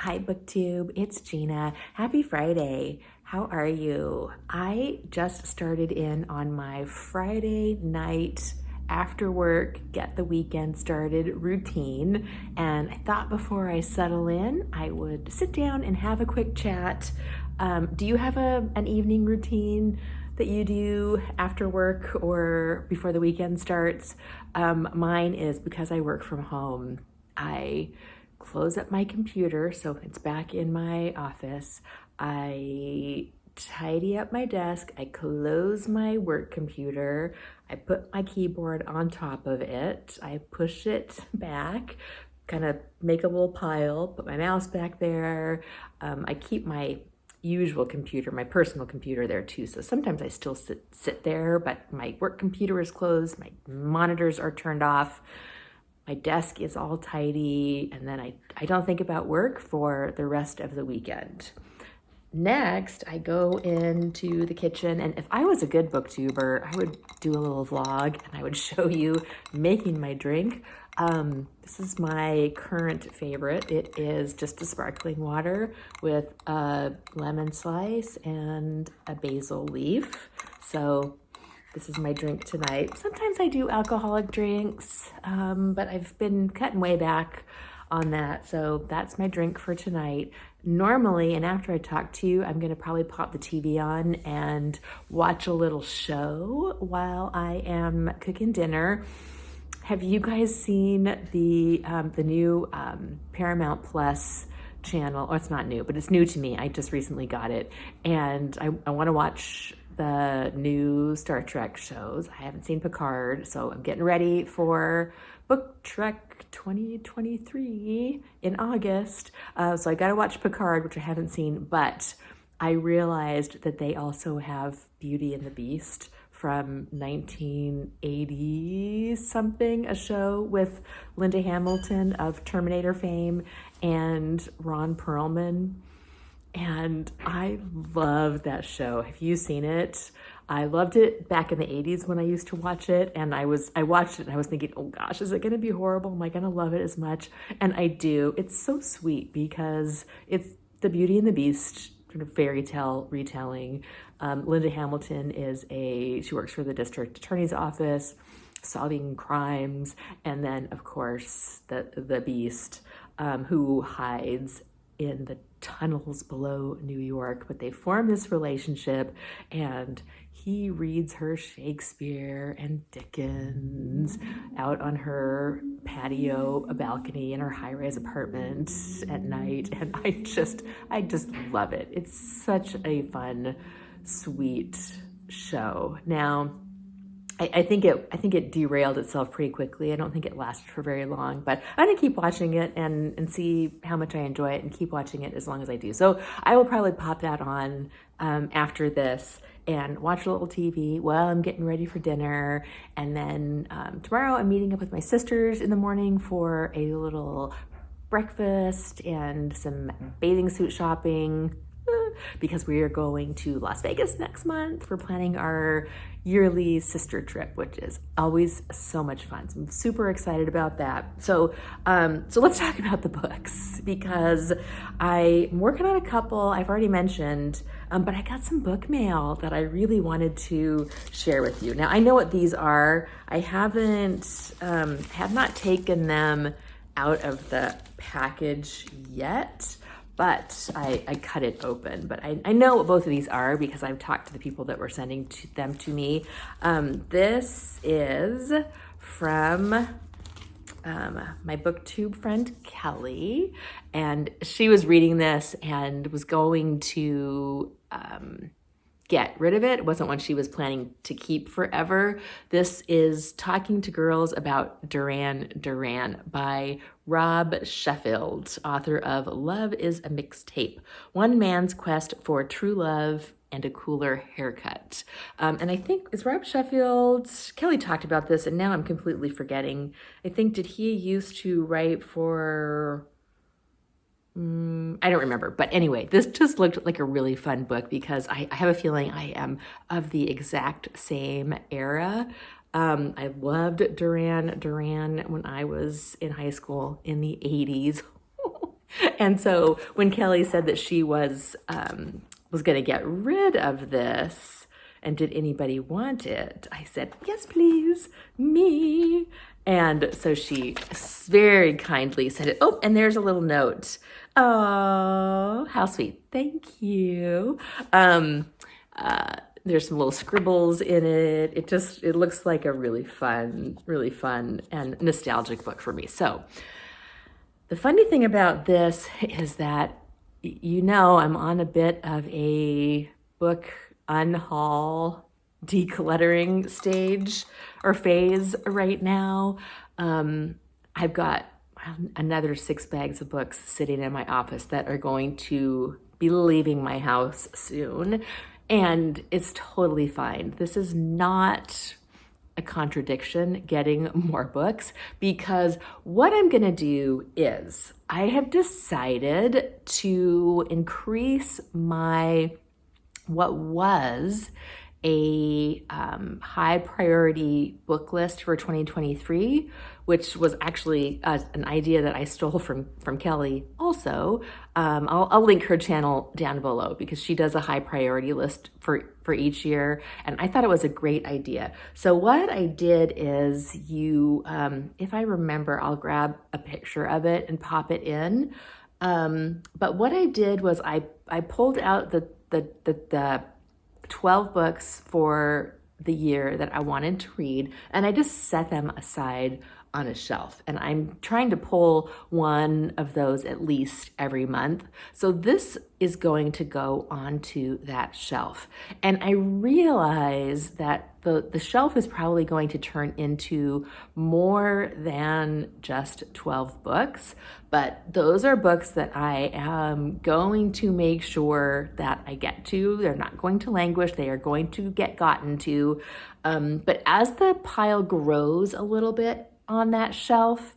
Hi BookTube, it's Gina. Happy Friday. How are you? I just started in on my Friday night after work, get the weekend started routine, and I thought before I settle in, I would sit down and have a quick chat. Do you have an evening routine that you do after work or before the weekend starts? Mine is because I work from home. I close up my computer, so it's back in my office. I tidy up my desk, I close my work computer, I put my keyboard on top of it, I push it back, kind of make a little pile, put my mouse back there. I keep my usual computer, my personal computer there too. So sometimes I still sit there, but my work computer is closed, my monitors are turned off. My desk is all tidy, and then I don't think about work for the rest of the weekend. Next, I go into the kitchen, and if I was a good booktuber, I would do a little vlog, and I would show you making my drink. This is my current favorite. It is just a sparkling water with a lemon slice and a basil leaf. So this is my drink tonight. Sometimes I do alcoholic drinks, but I've been cutting way back on that. So that's my drink for tonight. Normally, and after I talk to you, I'm gonna probably pop the TV on and watch a little show while I am cooking dinner. Have you guys seen the new Paramount Plus channel? Oh, it's not new, but it's new to me. I just recently got it, and I wanna watch the new Star Trek shows. I haven't seen Picard, so I'm getting ready for Book Trek 2023 in August. So I gotta watch Picard, which I haven't seen, but I realized that they also have Beauty and the Beast from 1980 something, a show with Linda Hamilton of Terminator fame and Ron Perlman. And I love that show. Have you seen it? I loved it back in the 80s when I used to watch it, and I watched it and I was thinking, oh gosh, is it gonna be horrible? Am I gonna love it as much? And I do. It's so sweet because it's the Beauty and the Beast sort of fairy tale retelling. Linda Hamilton she works for the district attorney's office, solving crimes, and then of course the Beast, who hides in the tunnels below New York, but they form this relationship, and he reads her Shakespeare and Dickens out on her patio, a balcony in her high-rise apartment at night, and I just love it. It's such a fun, sweet show. Now, I think it derailed itself pretty quickly. I don't think it lasted for very long, but I'm gonna keep watching it and see how much I enjoy it and keep watching it as long as I do. So I will probably pop that on after this and watch a little TV while I'm getting ready for dinner. And then tomorrow I'm meeting up with my sisters in the morning for a little breakfast and some bathing suit shopping, because we are going to Las Vegas next month. We're planning our yearly sister trip, which is always so much fun. So I'm super excited about that. So let's talk about the books, because I'm working on a couple I've already mentioned, but I got some book mail that I really wanted to share with you. Now I know what these are. I have not taken them out of the package yet, but I cut it open. But I know what both of these are because I've talked to the people that were sending them to me. This is from my BookTube friend Kelly, and she was reading this and was going to get rid of it. It wasn't one she was planning to keep forever. This is Talking to Girls About Duran by Rob Sheffield, author of Love is a Mixtape, One Man's Quest for True Love and a Cooler Haircut. And I think, is Rob Sheffield, Kelly talked about this and now I'm completely forgetting. I think, did he used to write for, I don't remember, but anyway, this just looked like a really fun book because I have a feeling I am of the exact same era. I loved Duran when I was in high school in the 80s. And so when Kelly said that she was going to get rid of this, and did anybody want it? I said, yes, please, me. And so she very kindly said it. Oh, and there's a little note. Oh, how sweet. Thank you. There's some little scribbles in it. It looks like a really fun and nostalgic book for me. So the funny thing about this is that, I'm on a bit of a book unhaul decluttering stage or phase right now. I've got another 6 bags of books sitting in my office that are going to be leaving my house soon, and it's totally fine. This is not a contradiction, getting more books, because what I'm going to do is I have decided to increase what was a high priority book list for 2023, which was actually an idea that I stole from Kelly also. I'll link her channel down below because she does a high priority list for each year, and I thought it was a great idea. So what I did is if I remember, I'll grab a picture of it and pop it in. But what I did was I pulled out the 12 books for the year that I wanted to read, and I just set them aside on a shelf. And I'm trying to pull one of those at least every month. So this is going to go onto that shelf. And I realize that the shelf is probably going to turn into more than just 12 books, but those are books that I am going to make sure that I get to. They're not going to languish. They are going to get gotten to. But as the pile grows a little bit on that shelf,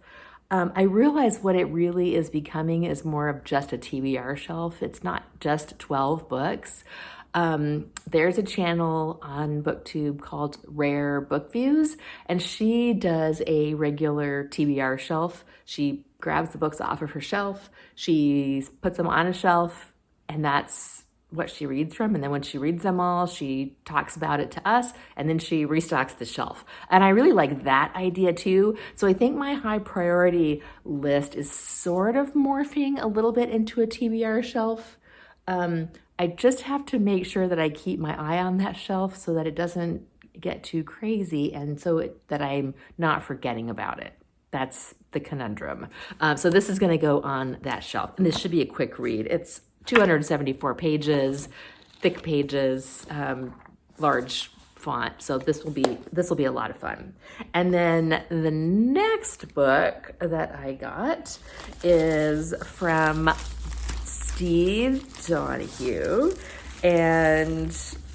I realize what it really is becoming is more of just a TBR shelf. It's not just 12 books. There's a channel on BookTube called Rare Book Views, and she does a regular TBR shelf. She grabs the books off of her shelf, she puts them on a shelf, and that's what she reads from. And then when she reads them all, she talks about it to us, and then she restocks the shelf. And I really like that idea too. So I think my high priority list is sort of morphing a little bit into a TBR shelf. I just have to make sure that I keep my eye on that shelf so that it doesn't get too crazy, and that I'm not forgetting about it. That's the conundrum. So this is going to go on that shelf, and this should be a quick read. It's 274 pages, thick pages, large font. So this will be a lot of fun. And then the next book that I got is from Steve Donahue, and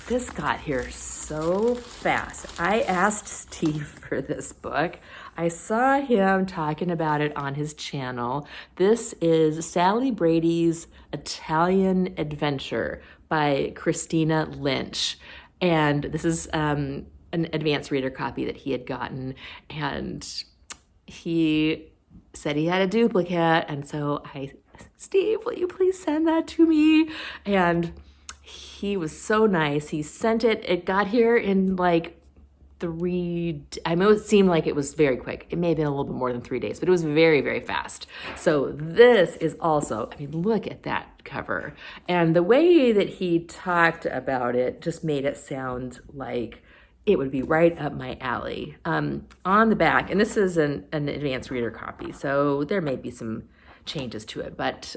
this got here so fast. I asked Steve for this book. I saw him talking about it on his channel. This is Sally Brady's Italian Adventure by Christina Lynch. And this is an advanced reader copy that he had gotten. And he said he had a duplicate. And so Steve, will you please send that to me? And he was so nice. He sent it. It got here in like it seemed like it was very quick. It may have been a little bit more than 3 days, but it was very, very fast. So this is also, look at that cover. And the way that he talked about it just made it sound like it would be right up my alley. On the back, and this is an advanced reader copy, so there may be some changes to it, but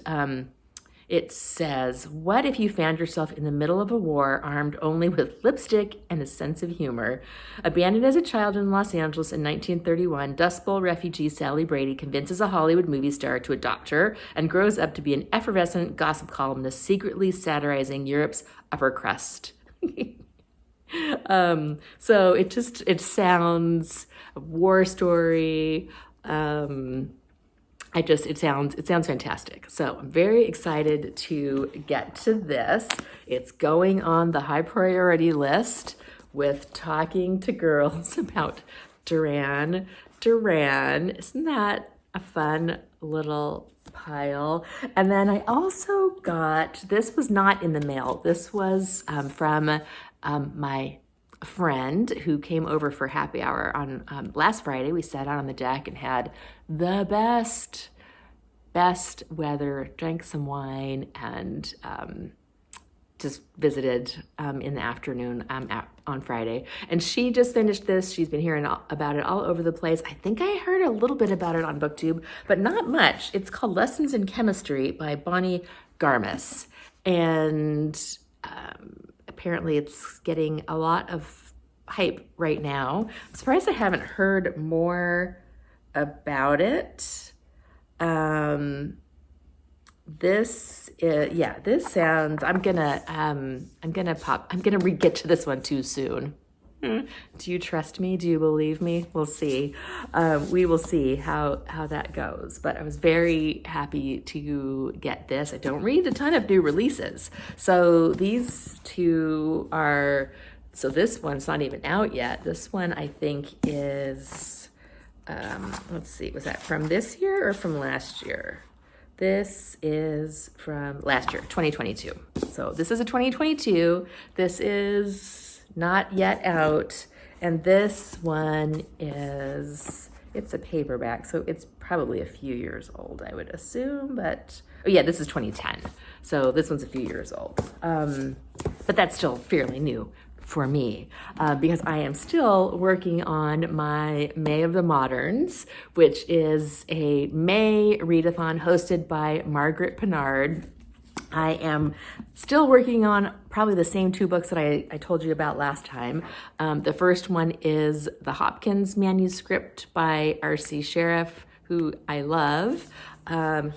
it says, what if you found yourself in the middle of a war, armed only with lipstick and a sense of humor? Abandoned as a child in Los Angeles in 1931, Dust Bowl refugee Sally Brady convinces a Hollywood movie star to adopt her and grows up to be an effervescent gossip columnist secretly satirizing Europe's upper crust. So it sounds a war story. It sounds fantastic. So I'm very excited to get to this. It's going on the high priority list with talking to girls about Duran. Isn't that a fun little pile. And then I also got, this was not in the mail. This was from my friend who came over for happy hour on last Friday. We sat out on the deck and had the best weather, drank some wine, and just visited in the afternoon on Friday. And she just finished this. She's been hearing about it all over the place. I think I heard a little bit about it on BookTube, but not much. It's called Lessons in Chemistry by Bonnie Garmus. And apparently it's getting a lot of hype right now. I'm surprised I haven't heard more about it. This sounds, I'm gonna get to this one too soon. Do you trust me? Do you believe me? We'll see. We will see how that goes. But I was very happy to get this. I don't read a ton of new releases. So these two are, so this one's not even out yet. This one I think is, let's see, was that from this year or from last year? This is from last year, 2022. So this is a 2022. This is not yet out. And this one is, it's a paperback, so it's probably a few years old, I would assume. But, oh yeah, this is 2010. So this one's a few years old. But that's still fairly new for me, because I am still working on my May of the Moderns, which is a May readathon hosted by Margaret Pinard. I am still working on probably the same two books that I told you about last time. The first one is the Hopkins Manuscript by R.C. Sherriff, who I love.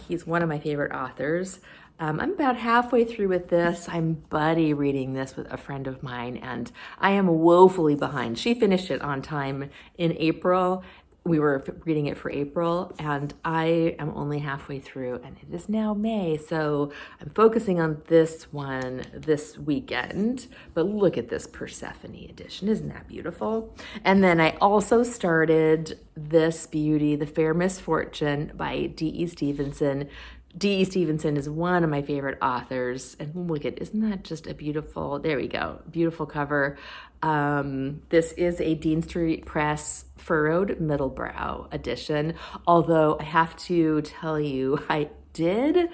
He's one of my favorite authors. I'm about halfway through with this. I'm buddy reading this with a friend of mine, and I am woefully behind. She finished it on time in April. We were reading it for April, and I am only halfway through, and it is now May, so I'm focusing on this one this weekend. But look at this Persephone edition. Isn't that beautiful? And then I also started this beauty, The Fair Misfortune by D.E. Stevenson. D.E. Stevenson is one of my favorite authors. And look at, isn't that just a beautiful, there we go, beautiful cover. This is a Dean Street Press furrowed middlebrow edition. Although I have to tell you, I did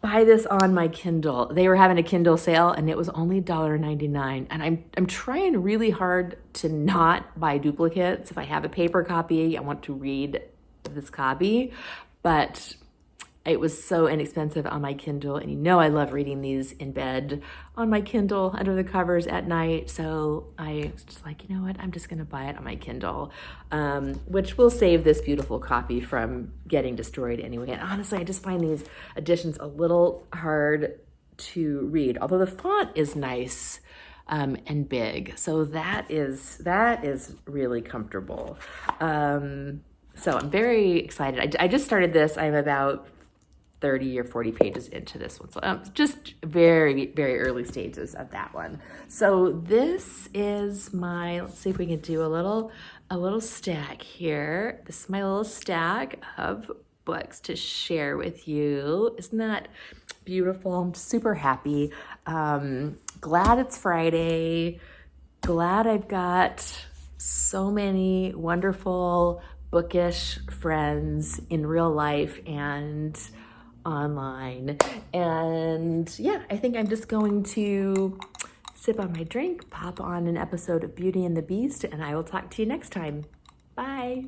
buy this on my Kindle. They were having a Kindle sale and it was only $1.99. And I'm trying really hard to not buy duplicates. If I have a paper copy, I want to read this copy. But it was so inexpensive on my Kindle, and you know I love reading these in bed on my Kindle under the covers at night. So I was just like, you know what, I'm just gonna buy it on my Kindle, which will save this beautiful copy from getting destroyed anyway. And honestly, I just find these editions a little hard to read, although the font is nice and big. So that is really comfortable. So I'm very excited. I just started this. I'm about 30 or 40 pages into this one. So just very, very early stages of that one. So this is my, let's see if we can do a little stack here. This is my little stack of books to share with you. Isn't that beautiful? I'm super happy. Glad it's Friday. Glad I've got so many wonderful bookish friends in real life and online. And yeah, I think I'm just going to sip on my drink, pop on an episode of Beauty and the Beast, and I will talk to you next time. Bye.